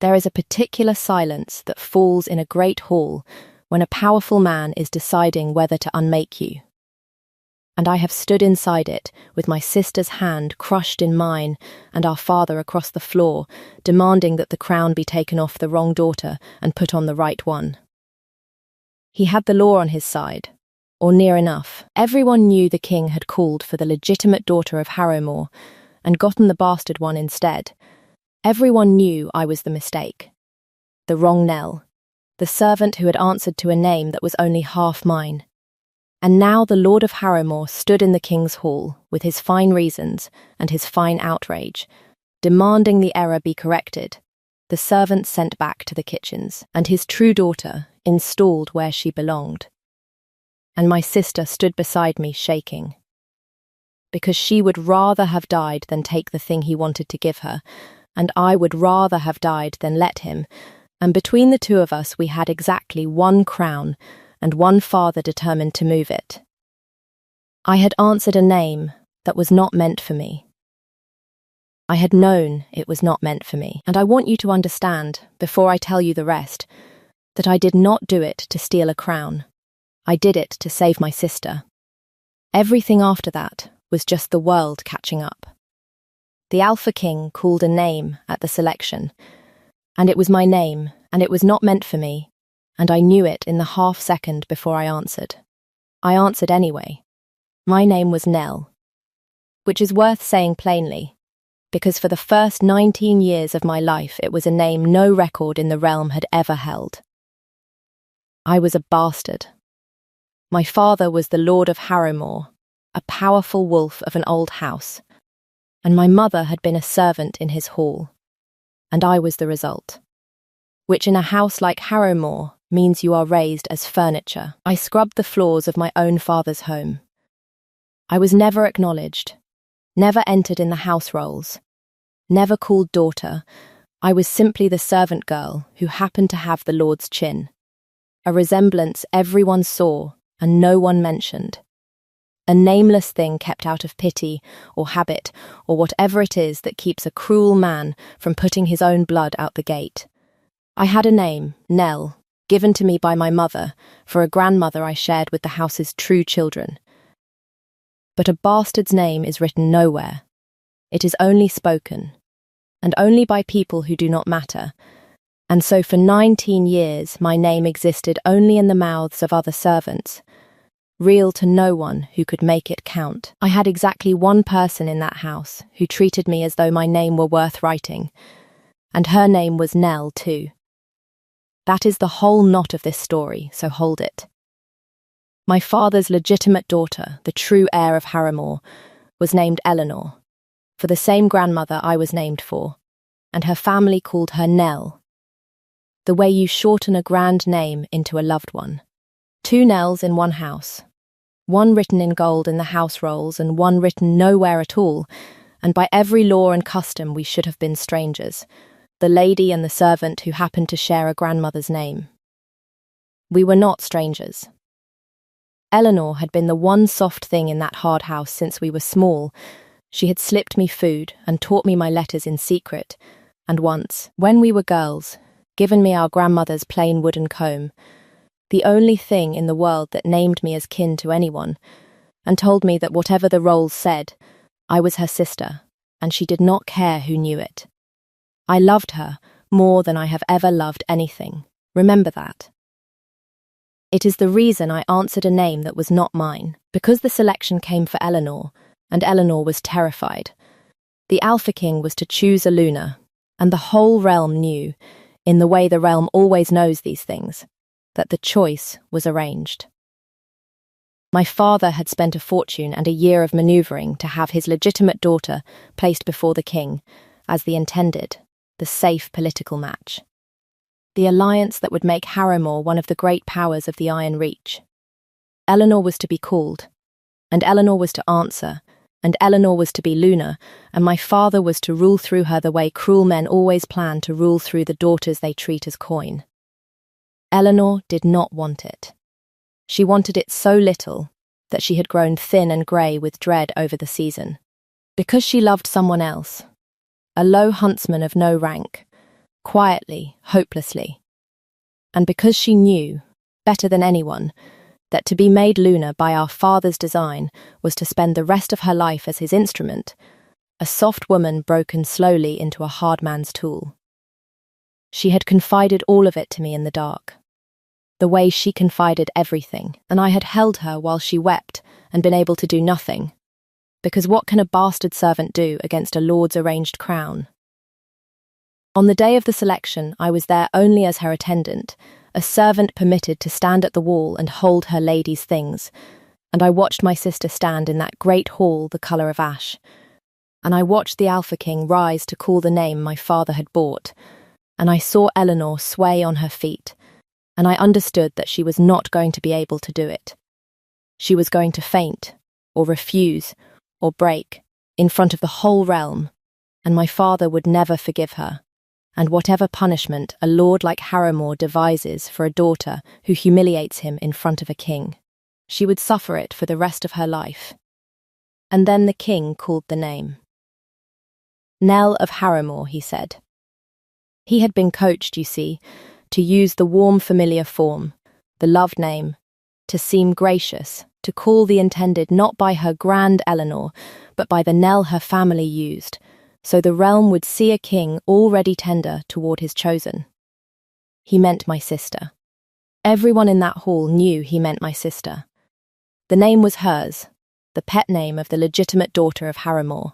There is a particular silence that falls in a great hall when a powerful man is deciding whether to unmake you. And I have stood inside it with my sister's hand crushed in mine and our father across the floor, demanding that the crown be taken off the wrong daughter and put on the right one. He had the law on his side, or near enough. Everyone knew the king had called for the legitimate daughter of Harrowmore and gotten the bastard one instead. Everyone knew I was the mistake. The wrong Nell. The servant who had answered to a name that was only half mine. And now the Lord of Harrowmore stood in the king's hall with his fine reasons and his fine outrage, demanding the error be corrected, the servant sent back to the kitchens, and his true daughter installed where she belonged. And my sister stood beside me shaking. Because she would rather have died than take the thing he wanted to give her, and I would rather have died than let him, and between the two of us we had exactly one crown, and one father determined to move it. I had answered a name that was not meant for me. I had known it was not meant for me, and I want you to understand, before I tell you the rest, that I did not do it to steal a crown. I did it to save my sister. Everything after that was just the world catching up. The Alpha King called a name at the selection, and it was my name, and it was not meant for me, and I knew it in the half-second before I answered. I answered anyway. My name was Nell, which is worth saying plainly, because for the first 19 years of my life it was a name no record in the realm had ever held. I was a bastard. My father was the Lord of Harrowmore, a powerful wolf of an old house, and my mother had been a servant in his hall, and I was the result, which in a house like Harrowmore means you are raised as furniture. I scrubbed the floors of my own father's home. I was never acknowledged, never entered in the house rolls, never called daughter. I was simply the servant girl who happened to have the Lord's chin, a resemblance everyone saw and no one mentioned, a nameless thing kept out of pity or habit or whatever it is that keeps a cruel man from putting his own blood out the gate. I had a name, Nell, given to me by my mother for a grandmother I shared with the house's true children. But a bastard's name is written nowhere. It is only spoken, and only by people who do not matter. And so for 19 years my name existed only in the mouths of other servants, real to no one who could make it count. I had exactly one person in that house who treated me as though my name were worth writing, and her name was Nell too. That is the whole knot of this story, so hold it. My father's legitimate daughter, the true heir of Harrowmore, was named Eleanor, for the same grandmother I was named for, and her family called her Nell, the way you shorten a grand name into a loved one. 2 Nells in one house, one written in gold in the house rolls and one written nowhere at all, and by every law and custom we should have been strangers, the lady and the servant who happened to share a grandmother's name. We were not strangers. Eleanor had been the one soft thing in that hard house since we were small. She had slipped me food and taught me my letters in secret, and once, when we were girls, given me our grandmother's plain wooden comb, the only thing in the world that named me as kin to anyone, and told me that whatever the rolls said, I was her sister, and she did not care who knew it. I loved her more than I have ever loved anything. Remember that. It is the reason I answered a name that was not mine, because the selection came for Eleanor, and Eleanor was terrified. The Alpha King was to choose a Luna, and the whole realm knew, in the way the realm always knows these things, that the choice was arranged. My father had spent a fortune and a year of manoeuvring to have his legitimate daughter placed before the king, as the intended, the safe political match. The alliance that would make Harrowmore one of the great powers of the Iron Reach. Eleanor was to be called, and Eleanor was to answer, and Eleanor was to be Luna, and my father was to rule through her the way cruel men always plan to rule through the daughters they treat as coin. Eleanor did not want it. She wanted it so little that she had grown thin and grey with dread over the season. Because she loved someone else, a low huntsman of no rank, quietly, hopelessly. And because she knew, better than anyone, that to be made lunar by our father's design was to spend the rest of her life as his instrument, a soft woman broken slowly into a hard man's tool. She had confided all of it to me in the dark, the way she confided everything, and I had held her while she wept and been able to do nothing, because what can a bastard servant do against a lord's arranged crown? On the day of the selection, I was there only as her attendant, a servant permitted to stand at the wall and hold her lady's things, and I watched my sister stand in that great hall the colour of ash, and I watched the Alpha King rise to call the name my father had bought, and I saw Eleanor sway on her feet, and I understood that she was not going to be able to do it. She was going to faint, or refuse, or break, in front of the whole realm, and my father would never forgive her. And whatever punishment a lord like Harrowmore devises for a daughter who humiliates him in front of a king, she would suffer it for the rest of her life. And then the king called the name. Nell of Harrowmore, he said. He had been coached, you see, to use the warm familiar form, the loved name, to seem gracious, to call the intended not by her grand Eleanor, but by the Nell her family used, so the realm would see a king already tender toward his chosen. He meant my sister. Everyone in that hall knew he meant my sister. The name was hers, the pet name of the legitimate daughter of Harrowmore.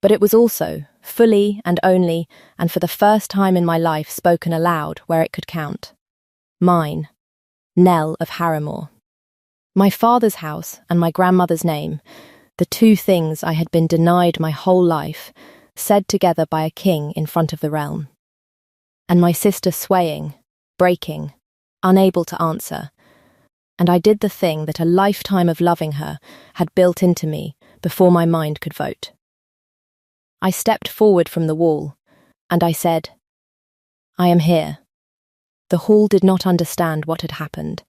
But it was also, fully and only, and for the first time in my life spoken aloud where it could count. Mine, Nell of Harrowmore. My father's house and my grandmother's name, the two things I had been denied my whole life, said together by a king in front of the realm. And my sister swaying, breaking, unable to answer. And I did the thing that a lifetime of loving her had built into me before my mind could vote. I stepped forward from the wall, and I said, "I am here." The hall did not understand what had happened,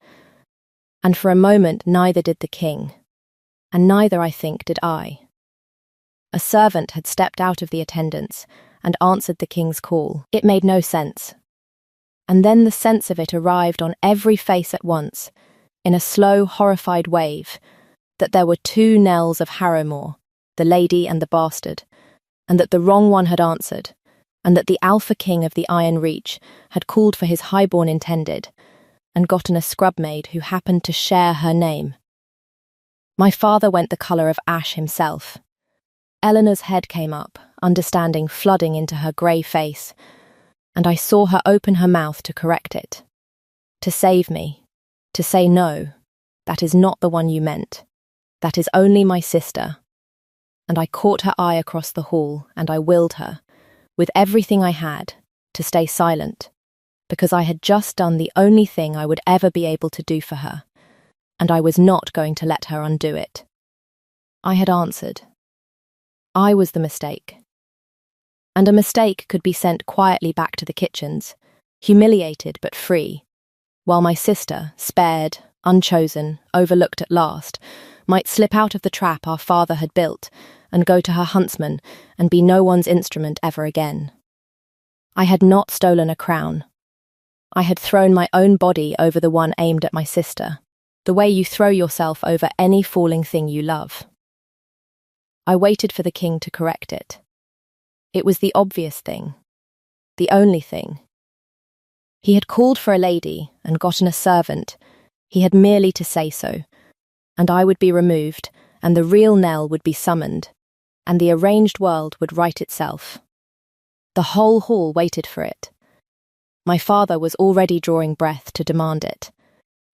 and for a moment neither did the king. And neither, I think, did I. A servant had stepped out of the attendance and answered the king's call. It made no sense. And then the sense of it arrived on every face at once, in a slow, horrified wave, that there were two Nells of Harrowmore, the lady and the bastard, and that the wrong one had answered, and that the Alpha King of the Iron Reach had called for his highborn intended, and gotten a scrub maid who happened to share her name. My father went the colour of ash himself. Eleanor's head came up, understanding flooding into her grey face, and I saw her open her mouth to correct it. To save me. To say no. That is not the one you meant. That is only my sister. And I caught her eye across the hall, and I willed her, with everything I had, to stay silent, because I had just done the only thing I would ever be able to do for her, and I was not going to let her undo it. I had answered. I was the mistake. And a mistake could be sent quietly back to the kitchens, humiliated but free, while my sister, spared, unchosen, overlooked at last, might slip out of the trap our father had built and go to her huntsman and be no one's instrument ever again. I had not stolen a crown. I had thrown my own body over the one aimed at my sister, the way you throw yourself over any falling thing you love. I waited for the king to correct it. It was the obvious thing, the only thing. He had called for a lady and gotten a servant. He had merely to say so, and I would be removed, and the real Nell would be summoned, and the arranged world would right itself. The whole hall waited for it. My father was already drawing breath to demand it.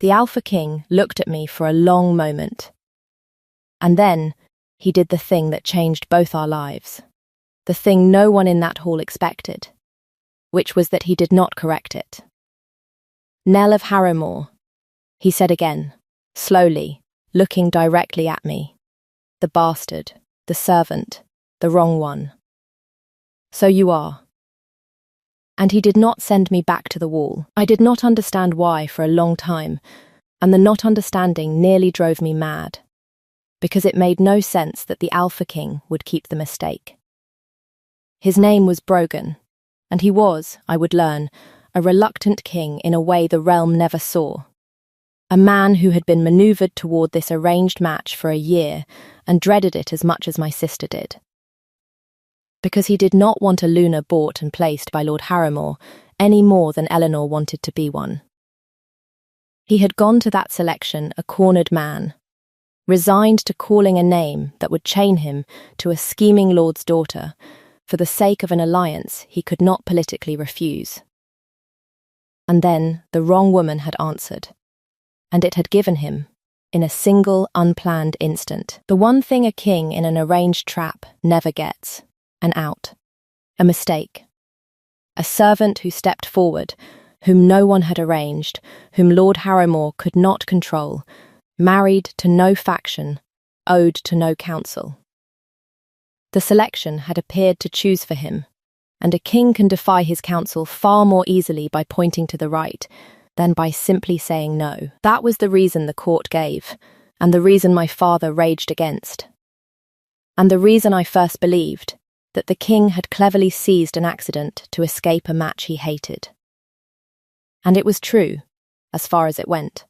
The Alpha King looked at me for a long moment. And then he did the thing that changed both our lives, the thing no one in that hall expected, which was that he did not correct it. Nell of Harrowmore, he said again, slowly, looking directly at me. The bastard, the servant, the wrong one. So you are. And he did not send me back to the wall. I did not understand why for a long time, and the not understanding nearly drove me mad, because it made no sense that the Alpha King would keep the mistake. His name was Brogan, And he was, I would learn, a reluctant king in a way the realm never saw. A man who had been manoeuvred toward this arranged match for a year and dreaded it as much as my sister did. Because he did not want a Luna bought and placed by Lord Harrowmore any more than Eleanor wanted to be one. He had gone to that selection a cornered man, resigned to calling a name that would chain him to a scheming lord's daughter for the sake of an alliance he could not politically refuse. And then the wrong woman had answered, and it had given him, in a single unplanned instant, the one thing a king in an arranged trap never gets: an out, a mistake. A servant who stepped forward, whom no one had arranged, whom Lord Harrowmore could not control, married to no faction, owed to no counsel. The selection had appeared to choose for him, and a king can defy his counsel far more easily by pointing to the right than by simply saying no. That was the reason the court gave, and the reason my father raged against. And the reason I first believed that the king had cleverly seized an accident to escape a match he hated. And it was true, as far as it went.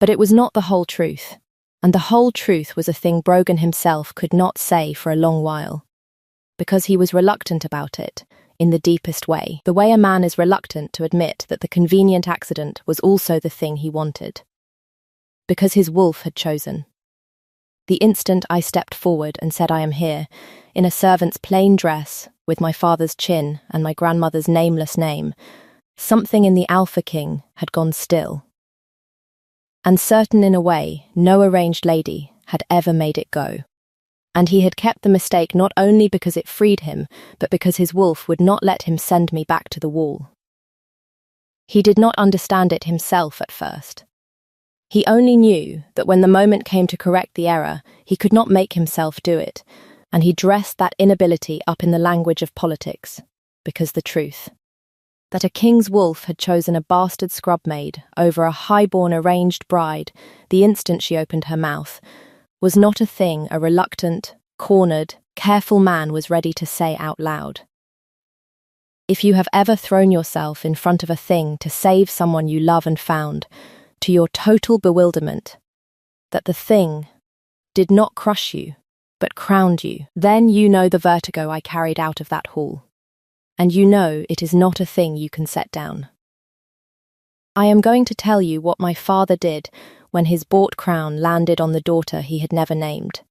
But it was not the whole truth, and the whole truth was a thing Brogan himself could not say for a long while, because he was reluctant about it, in the deepest way, the way a man is reluctant to admit that the convenient accident was also the thing he wanted. Because his wolf had chosen. The instant I stepped forward and said I am here, in a servant's plain dress, with my father's chin and my grandmother's nameless name, something in the Alpha King had gone still. And certain in a way no arranged lady had ever made it go. And he had kept the mistake not only because it freed him, but because his wolf would not let him send me back to the wall. He did not understand it himself at first. He only knew that when the moment came to correct the error, he could not make himself do it, and he dressed that inability up in the language of politics, because the truth, that a king's wolf had chosen a bastard scrubmaid over a high-born arranged bride the instant she opened her mouth, was not a thing a reluctant, cornered, careful man was ready to say out loud. If you have ever thrown yourself in front of a thing to save someone you love and found, to your total bewilderment, that the thing did not crush you, but crowned you, then you know the vertigo I carried out of that hall, and you know it is not a thing you can set down. I am going to tell you what my father did when his bought crown landed on the daughter he had never named,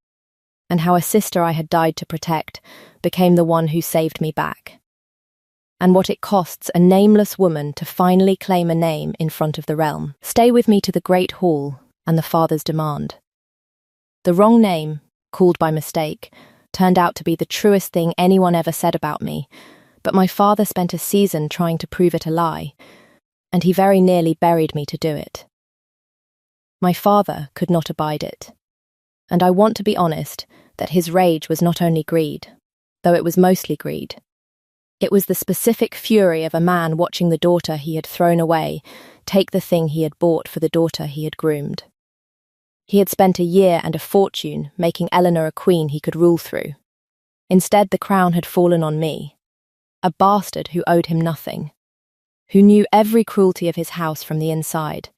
and how a sister I had died to protect became the one who saved me back, and what it costs a nameless woman to finally claim a name in front of the realm. Stay with me to the great hall and the father's demand. The wrong name, called by mistake, turned out to be the truest thing anyone ever said about me, but my father spent a season trying to prove it a lie, and he very nearly buried me to do it. My father could not abide it, and I want to be honest that his rage was not only greed, though it was mostly greed. It was the specific fury of a man watching the daughter he had thrown away take the thing he had bought for the daughter he had groomed. He had spent a year and a fortune making Eleanor a queen he could rule through. Instead, the crown had fallen on me, a bastard who owed him nothing, who knew every cruelty of his house from the inside,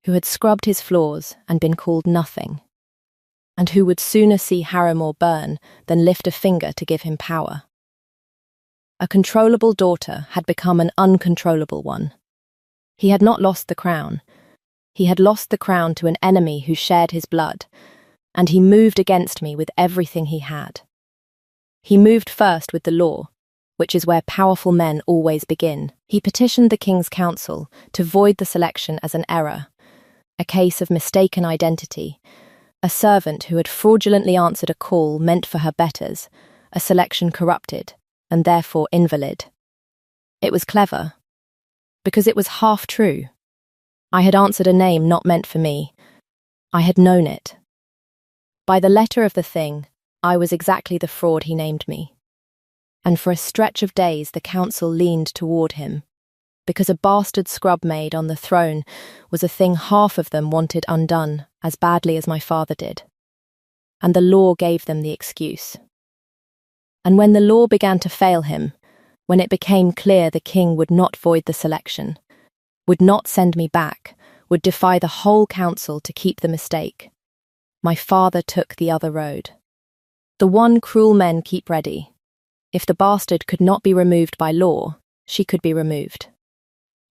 who had scrubbed his floors and been called nothing, and who would sooner see Harrowmore burn than lift a finger to give him power. A controllable daughter had become an uncontrollable one. He had not lost the crown. He had lost the crown to an enemy who shared his blood, and he moved against me with everything he had. He moved first with the law, which is where powerful men always begin. He petitioned the King's Council to void the selection as an error, a case of mistaken identity, a servant who had fraudulently answered a call meant for her betters, a selection corrupted, and therefore invalid. It was clever, because it was half true. I had answered a name not meant for me. I had known it. By the letter of the thing, I was exactly the fraud he named me. And for a stretch of days the council leaned toward him, because a bastard scrubmaid on the throne was a thing half of them wanted undone as badly as my father did. And the law gave them the excuse. And when the law began to fail him, when it became clear the king would not void the selection, would not send me back, would defy the whole council to keep the mistake, my father took the other road. The one cruel men keep ready. If the bastard could not be removed by law, she could be removed.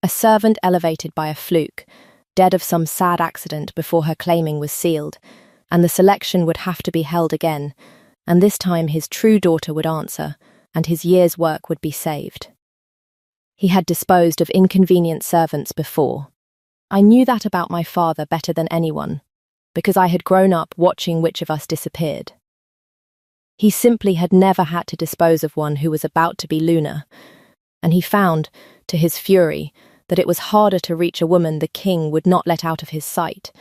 A servant elevated by a fluke, dead of some sad accident before her claiming was sealed, and the selection would have to be held again, and this time his true daughter would answer, and his year's work would be saved. He had disposed of inconvenient servants before. I knew that about my father better than anyone, because I had grown up watching which of us disappeared. He simply had never had to dispose of one who was about to be lunar, and he found, to his fury, that it was harder to reach a woman the king would not let out of his sight,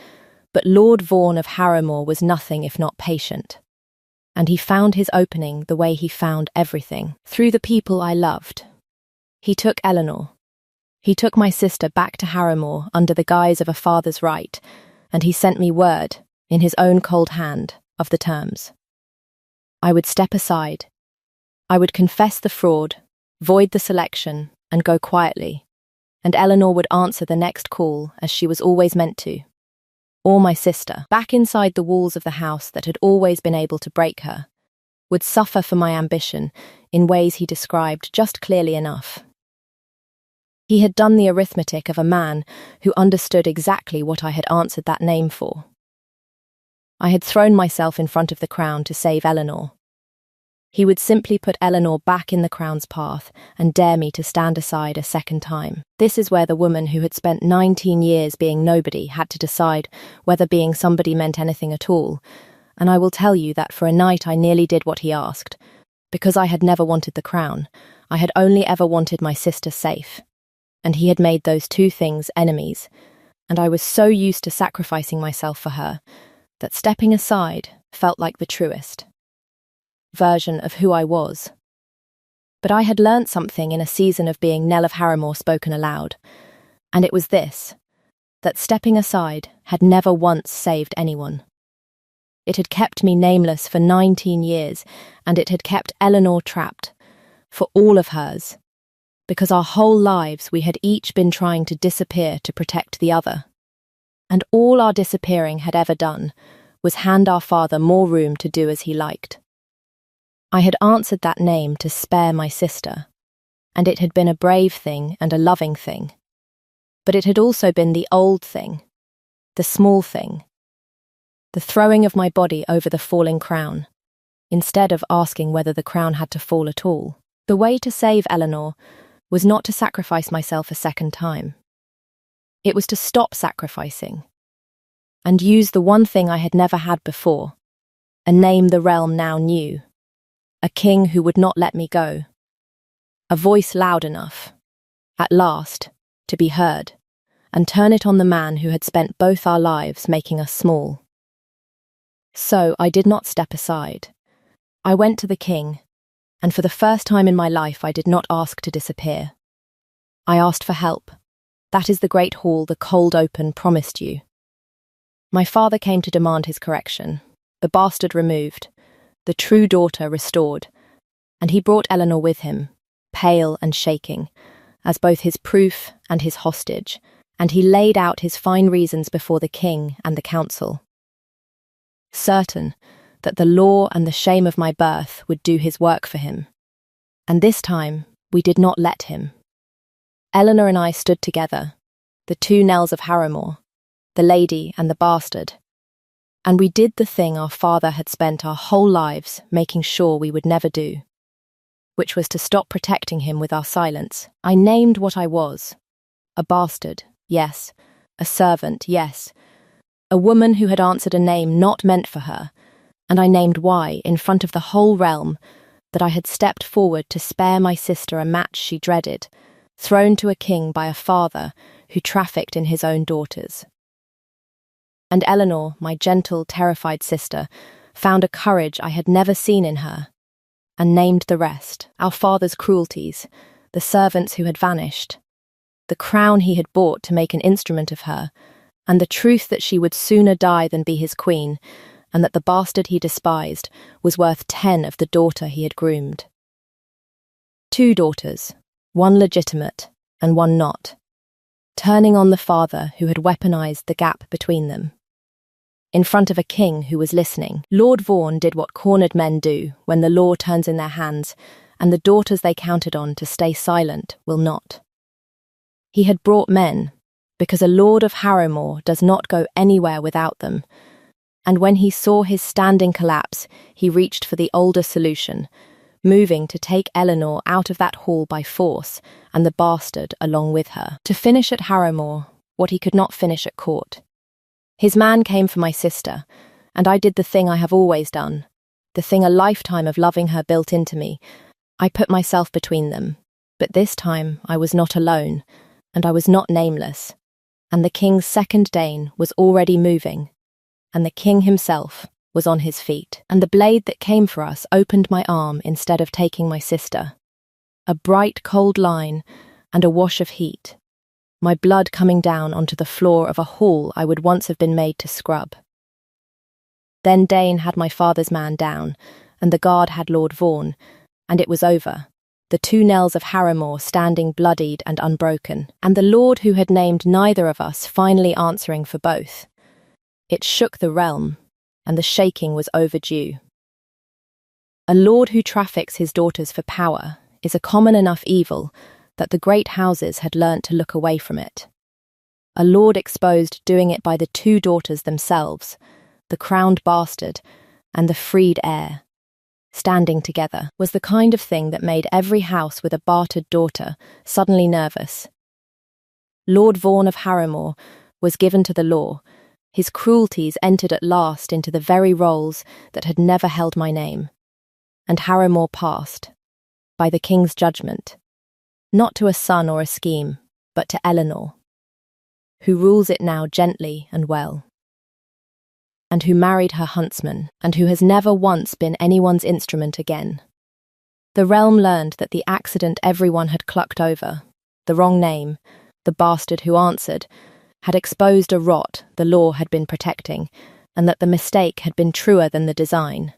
but Lord Vaughan of Harrowmore was nothing if not patient. And he found his opening the way he found everything, through the people I loved. He took Eleanor. He took my sister back to Harrowmore under the guise of a father's right, and he sent me word, in his own cold hand, of the terms. I would step aside. I would confess the fraud, void the selection, and go quietly, and Eleanor would answer the next call as she was always meant to. Or my sister, back inside the walls of the house that had always been able to break her, would suffer for my ambition in ways he described just clearly enough. He had done the arithmetic of a man who understood exactly what I had answered that name for. I had thrown myself in front of the crown to save Eleanor. He would simply put Eleanor back in the crown's path and dare me to stand aside a second time. This is where the woman who had spent 19 years being nobody had to decide whether being somebody meant anything at all, and I will tell you that for a night I nearly did what he asked. Because I had never wanted the crown, I had only ever wanted my sister safe, and he had made those two things enemies, and I was so used to sacrificing myself for her that stepping aside felt like the truest version of who I was. But I had learnt something in a season of being Nell of Harrowmore spoken aloud, and it was this, that stepping aside had never once saved anyone. It had kept me nameless for 19 years, and it had kept Eleanor trapped, for all of hers, because our whole lives we had each been trying to disappear to protect the other. And all our disappearing had ever done was hand our father more room to do as he liked. I had answered that name to spare my sister, and it had been a brave thing and a loving thing. But it had also been the old thing, the small thing, the throwing of my body over the falling crown, instead of asking whether the crown had to fall at all. The way to save Eleanor was not to sacrifice myself a second time. It was to stop sacrificing, and use the one thing I had never had before, a name the realm now knew. A king who would not let me go. A voice loud enough, at last, to be heard, and turn it on the man who had spent both our lives making us small. So I did not step aside. I went to the king, and for the first time in my life I did not ask to disappear. I asked for help. That is the great hall the cold open promised you. My father came to demand his correction, the bastard removed, the true daughter restored, and he brought Eleanor with him, pale and shaking, as both his proof and his hostage, and he laid out his fine reasons before the king and the council. Certain that the law and the shame of my birth would do his work for him, and this time we did not let him. Eleanor and I stood together, the two Nells of Harrowmore, the lady and the bastard, and we did the thing our father had spent our whole lives making sure we would never do, which was to stop protecting him with our silence. I named what I was. A bastard, yes. A servant, yes. A woman who had answered a name not meant for her, and I named why, in front of the whole realm, that I had stepped forward to spare my sister a match she dreaded, thrown to a king by a father who trafficked in his own daughters. And Eleanor, my gentle, terrified sister, found a courage I had never seen in her, and named the rest, our father's cruelties, the servants who had vanished, the crown he had bought to make an instrument of her, and the truth that she would sooner die than be his queen, and that the bastard he despised was worth 10 of the daughter he had groomed. 2 daughters, one legitimate and one not, turning on the father who had weaponized the gap between them. In front of a king who was listening, Lord Vaughan did what cornered men do when the law turns in their hands and the daughters they counted on to stay silent will not. He had brought men, because a lord of Harrowmore does not go anywhere without them, and when he saw his standing collapse, he reached for the older solution, moving to take Eleanor out of that hall by force, and the bastard along with her, to finish at Harrowmore what he could not finish at court. His man came for my sister, and I did the thing I have always done, the thing a lifetime of loving her built into me. I put myself between them, but this time I was not alone, and I was not nameless, and the king's second Dane was already moving, and the king himself was on his feet, and the blade that came for us opened my arm instead of taking my sister. A bright cold line and a wash of heat, my blood coming down onto the floor of a hall I would once have been made to scrub. Then Dane had my father's man down, and the guard had Lord Vaughan, and it was over, the 2 knells of Harrowmore standing bloodied and unbroken, and the lord who had named neither of us finally answering for both. It shook the realm, and the shaking was overdue. A lord who traffics his daughters for power is a common enough evil that the great houses had learnt to look away from it. A lord exposed doing it by the 2 daughters themselves, the crowned bastard and the freed heir, standing together, was the kind of thing that made every house with a bartered daughter suddenly nervous. Lord Vaughan of Harrowmore was given to the law. His cruelties entered at last into the very rolls that had never held my name, and Harrowmore passed, by the king's judgment, not to a son or a scheme, but to Eleanor, who rules it now gently and well, and who married her huntsman, and who has never once been anyone's instrument again. The realm learned that the accident everyone had clucked over, the wrong name, the bastard who answered, had exposed a rot the law had been protecting, and that the mistake had been truer than the design.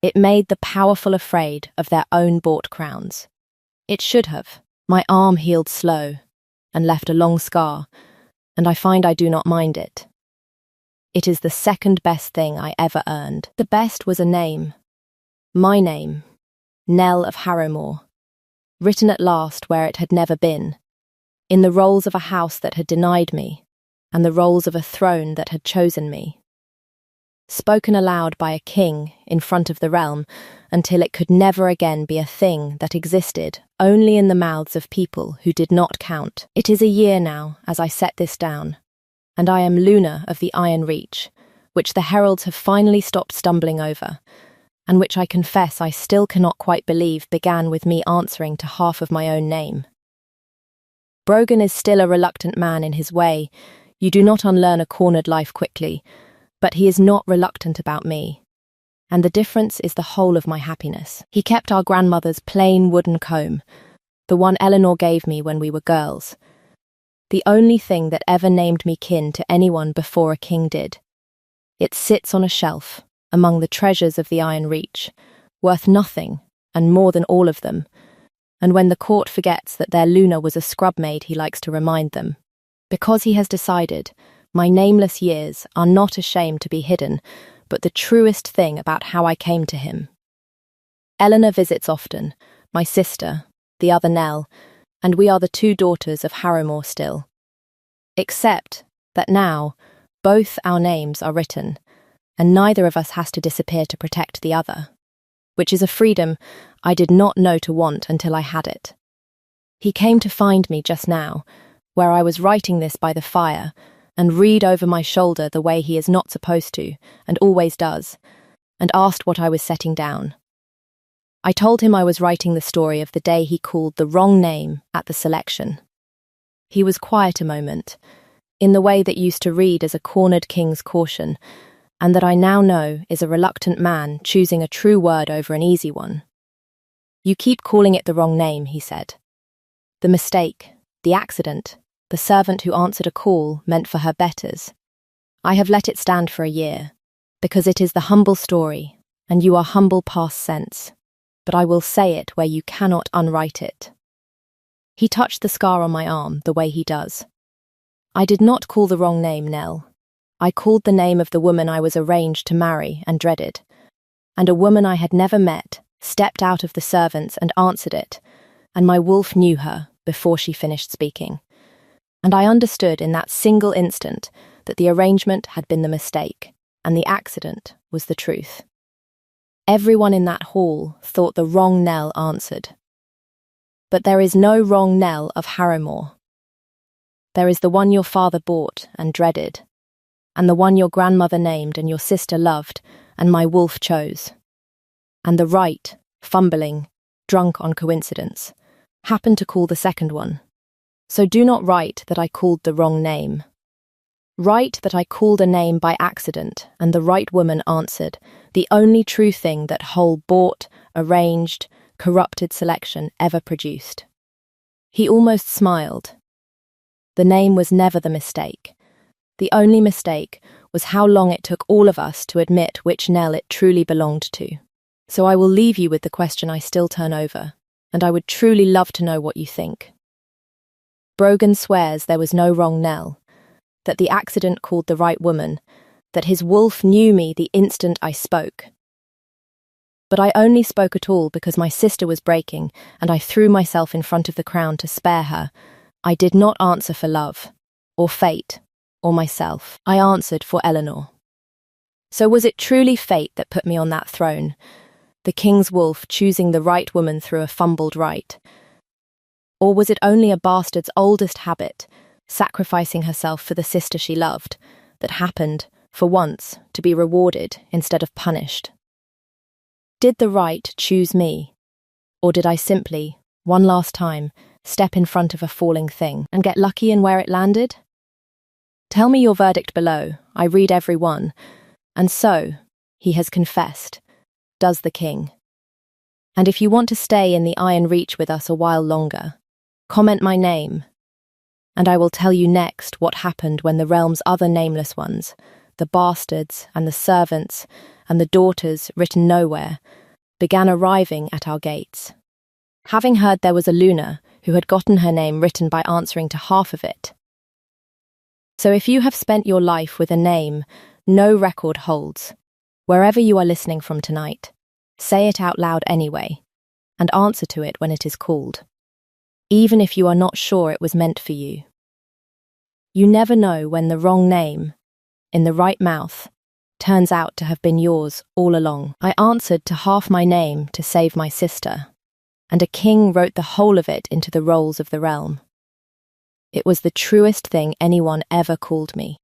It made the powerful afraid of their own bought crowns. It should have. My arm healed slow, and left a long scar, and I find I do not mind it. It is the second best thing I ever earned. The best was a name. My name, Nell of Harrowmore, written at last where it had never been, in the rolls of a house that had denied me, and the rolls of a throne that had chosen me. Spoken aloud by a king in front of the realm, until it could never again be a thing that existed only in the mouths of people who did not count. It is a year now as I set this down, and I am Luna of the Iron Reach, which the heralds have finally stopped stumbling over, and which I confess I still cannot quite believe began with me answering to half of my own name. Brogan is still a reluctant man in his way. You do not unlearn a cornered life quickly, but he is not reluctant about me, and the difference is the whole of my happiness. He kept our grandmother's plain wooden comb, the one Eleanor gave me when we were girls, the only thing that ever named me kin to anyone before a king did. It sits on a shelf, among the treasures of the Iron Reach, worth nothing, and more than all of them, and when the court forgets that their Luna was a scrub maid, he likes to remind them. Because he has decided, my nameless years are not a shame to be hidden, but the truest thing about how I came to him. Eleanor visits often, my sister, the other Nell, and we are the 2 daughters of Harrowmore still. Except that now, both our names are written, and neither of us has to disappear to protect the other, which is a freedom I did not know to want until I had it. He came to find me just now, where I was writing this by the fire, and read over my shoulder the way he is not supposed to, and always does, and asked what I was setting down. I told him I was writing the story of the day he called the wrong name at the selection. He was quiet a moment, in the way that used to read as a cornered king's caution, and that I now know is a reluctant man choosing a true word over an easy one. You keep calling it the wrong name, he said. The mistake, the accident, the servant who answered a call meant for her betters. I have let it stand for a year, because it is the humble story, and you are humble past sense. but I will say it where you cannot unwrite it." He touched the scar on my arm the way he does. "I did not call the wrong name, Nell. I called the name of the woman I was arranged to marry and dreaded. And a woman I had never met stepped out of the servants and answered it, and my wolf knew her before she finished speaking. And I understood in that single instant that the arrangement had been the mistake, and the accident was the truth. Everyone in that hall thought the wrong Nell answered. But there is no wrong Nell of Harrowmore. There is the one your father bought and dreaded, and the one your grandmother named and your sister loved, and my wolf chose. And the right, fumbling, drunk on coincidence, happened to call the second one. So do not write that I called the wrong name. Write that I called a name by accident, and the right woman answered, the only true thing that whole bought, arranged, corrupted selection ever produced." He almost smiled. The name was never the mistake. The only mistake was how long it took all of us to admit which Nell it truly belonged to. So I will leave you with the question I still turn over, and I would truly love to know what you think. Brogan swears there was no wrong Nell, that the accident called the right woman, that his wolf knew me the instant I spoke. But I only spoke at all because my sister was breaking, and I threw myself in front of the crown to spare her. I did not answer for love, or fate, or myself. I answered for Eleanor. So was it truly fate that put me on that throne, the king's wolf choosing the right woman through a fumbled right? Or was it only a bastard's oldest habit, sacrificing herself for the sister she loved, that happened, for once, to be rewarded instead of punished? Did the right choose me? Or did I simply, one last time, step in front of a falling thing and get lucky in where it landed? Tell me your verdict below. I read every one. And so, he has confessed, does the king. And if you want to stay in the iron reach with us a while longer, comment my name, and I will tell you next what happened when the realm's other nameless ones, the bastards and the servants and the daughters written nowhere, began arriving at our gates. Having heard there was a Luna who had gotten her name written by answering to half of it. So if you have spent your life with a name no record holds, wherever you are listening from tonight, say it out loud anyway, and answer to it when it is called, even if you are not sure it was meant for you. You never know when the wrong name, in the right mouth, turns out to have been yours all along. I answered to half my name to save my sister, and a king wrote the whole of it into the rolls of the realm. It was the truest thing anyone ever called me.